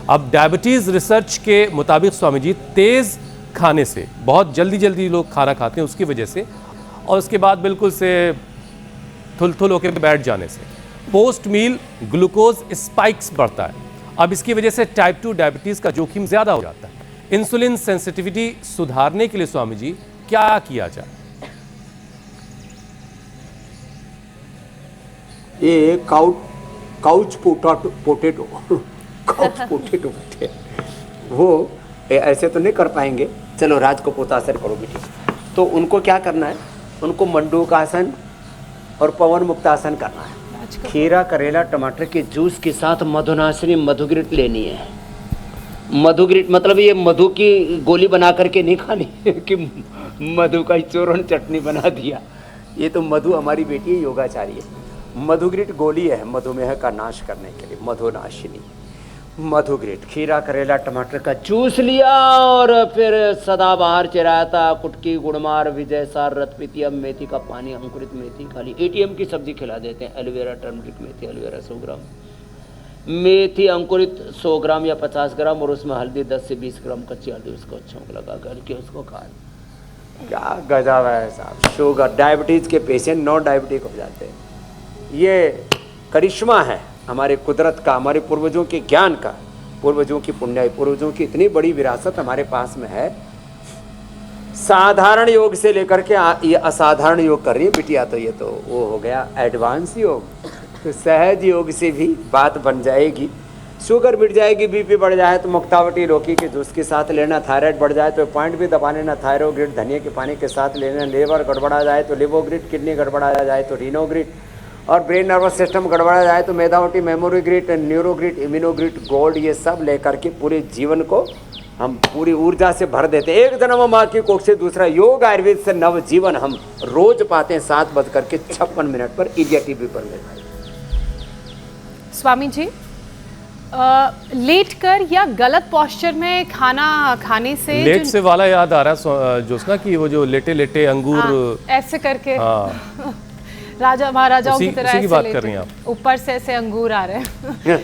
अब diabetes research के मुताबिक स्वामी जी, तेज़ खाने से, बहुत जल्दी लोग खाना खाते हैं उसकी वजह से, और उसके बाद बिल्कुल से थुल होकर बैठ जाने से पोस्ट मील ग्लूकोज स्पाइक्स बढ़ता है। अब इसकी वजह से टाइप 2 डायबिटीज़ का जोखिम ज़्यादा हो जाता है। इंसुलिन सेंसिटिविटी सुधारने के लिए स्वामी जी क्या किया जाए? ये काउच पोटेटो वो ऐसे तो नहीं कर पाएंगे। चलो राज को पोतासर करो बेटी। तो उनको क्या करना है, उनको मंडूकासन और पवन मुक्तासन करना है। खीरा करेला टमाटर के जूस के साथ मधुनाशिनी मधुग्रिट लेनी है। मधुग्रिट मतलब ये मधु की गोली बना करके नहीं खानी कि मधु का चूर्ण चटनी बना दिया। ये तो मधु हमारी बेटी योगाचारी है। मधुग्रिट गोली है मधुमेह का नाश करने के लिए, मधुनाशिनी मधुग्रिट। खीरा करेला टमाटर का जूस लिया और फिर सदाबहार चिराता, कुटकी, गुड़मार, विजय सार, रतपीतियम, मेथी का पानी, अंकुरित मेथी, खाली एटीएम की सब्जी खिला देते हैं। एलोवेरा, टर्मरिक मेथी, एलोवेरा 100 ग्राम, मेथी अंकुरित 100 ग्राम या 50 ग्राम, और उसमें हल्दी 10 से 20 ग्राम कच्ची हल्दी, उसको अच्छा लगा करके उसको खा। क्या गजब है साहब। शुगर डायबिटीज के पेशेंट नॉन डायबिटिक हो जाते हैं। ये करिश्मा है हमारे कुदरत का, हमारे पूर्वजों के ज्ञान का, पूर्वजों की पुण्याई, पूर्वजों की इतनी बड़ी विरासत हमारे पास में है। साधारण योग से लेकर के ये असाधारण योग कर रही है बिटिया। तो ये तो वो हो गया एडवांस योग। तो सहज योग से भी बात बन जाएगी। शुगर मिट जाएगी, बीपी बढ़ जाए तो मुक्तावटी लौकी के जूस के साथ लेना, थायराइड बढ़ जाए तो पॉइंट भी दबा लेना, थायरोग्रिट धनिया के पानी के साथ लेना, लेवर गड़बड़ा जाए तो लिवोग्रिट, किडनी गड़बड़ा जाए तो रीनोग्रिट, और ब्रेन नर्वस सिस्टम गड़बड़ा जाए तो मेधावटी, मेमोरीग्रिट, न्यूरोग्रिट, इम्यूनोग्रिट, गोल्ड, ये सब लेकर के पूरे जीवन को हम पूरी ऊर्जा से भर देते हैं। एक जन्म माँ की कोख से दूसरा योग आयुर्वेद से नव जीवन हम रोज पाते हैं 7:56 पर इंडिया टीवी पर। स्वामी जी, लेट कर या गलत पोस्चर में खाना खाने से लेट से वाला याद आ रहा है जोस्ना की, वो जो लेटे लेटे अंगूर ऐसे करके राजा महाराजाओं की तरह ऐसे बात कर रही हैं आप, ऊपर से ऐसे अंगूर आ रहे हैं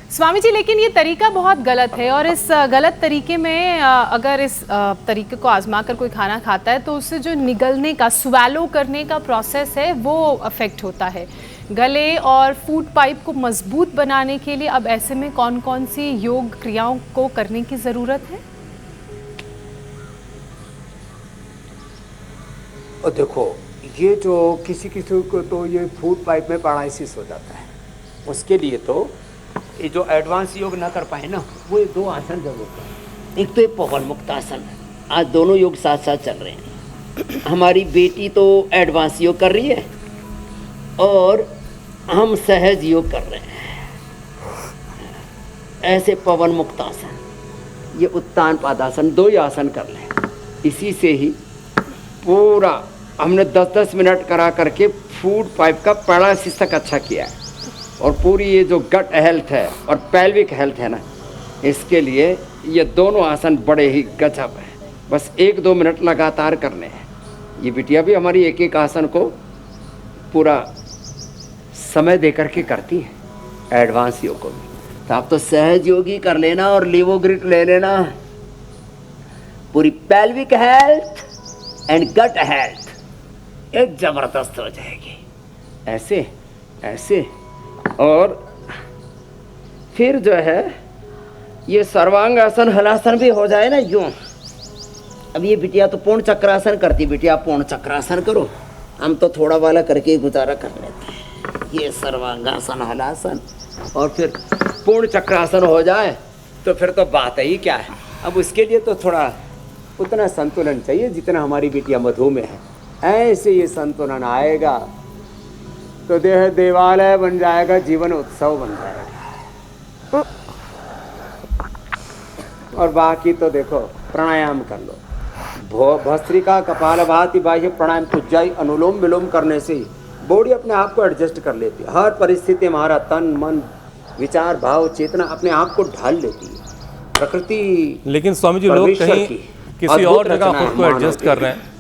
स्वामी जी, लेकिन ये तरीका बहुत गलत है। और इस गलत तरीके में अगर इस तरीके को आजमा कर कोई खाना खाता है तो उससे जो निगलने का, स्वेलो करने का प्रोसेस है वो अफेक्ट होता है। गले और फूड पाइप को मजबूत बनाने के लिए अब ऐसे में कौन कौन सी योग क्रियाओं को करने की ज़रूरत है? और देखो, ये जो किसी को तो ये फूड पाइप में पैरालिसिस हो जाता है, उसके लिए तो ये जो एडवांस योग ना कर पाए ना, वो ये 2 आसन जरूर करें। एक तो ये पवन मुक्त आसन, आज दोनों योग साथ साथ चल रहे हैं। हमारी बेटी तो एडवांस योग कर रही है और हम सहज योग कर रहे हैं। ऐसे पवन मुक्त आसन, ये उत्तान पादासन, 2 ही आसन कर लें। इसी से ही पूरा हमने 10-10 मिनट करा करके फूड पाइप का पैरालिसिस तक अच्छा किया है। और पूरी ये जो गट हेल्थ है और पेल्विक हेल्थ है ना, इसके लिए ये दोनों आसन बड़े ही गजब है। बस 1-2 मिनट लगातार करने हैं। ये बिटिया भी हमारी एक एक आसन को पूरा समय दे करके करती है, एडवांस योग को भी। तो आप तो सहज योगी कर लेना और लिवोग्रिट ले लेना। पूरी pelvic health and gut health एक जबरदस्त हो जाएगी। ऐसे ऐसे। और फिर जो है ये सर्वांगासन हलासन भी हो जाए ना यूं। अब ये बिटिया तो पूर्ण चक्रासन करती, बिटिया पूर्ण चक्रासन करो, हम तो थोड़ा वाला करके गुजारा कर लेते हैं। ये सर्वांगासन हलासन और फिर पूर्ण चक्रासन हो जाए तो फिर तो बात ही क्या है। अब उसके लिए तो थोड़ा उतना संतुलन चाहिए जितना हमारी बिटिया मधुमेह है। ऐसे ये संतुलन आएगा तो देह देवालय बन जाएगा, जीवन उत्सव बन जाएगा। और बाकी तो देखो, प्राणायाम कर लो। भस्त्रिका, कपालभाति, बाह्य प्राणायाम, उज्जाई, अनुलोम विलोम करने से ही बॉडी अपने आप को एडजस्ट कर लेती है। हर परिस्थिति में हमारा तन मन विचार भाव चेतना अपने आप को ढाल लेती है प्रकृति। लेकिन स्वामी जी, लोग कहीं किसी और जगह खुद को एडजस्ट कर रहे हैं।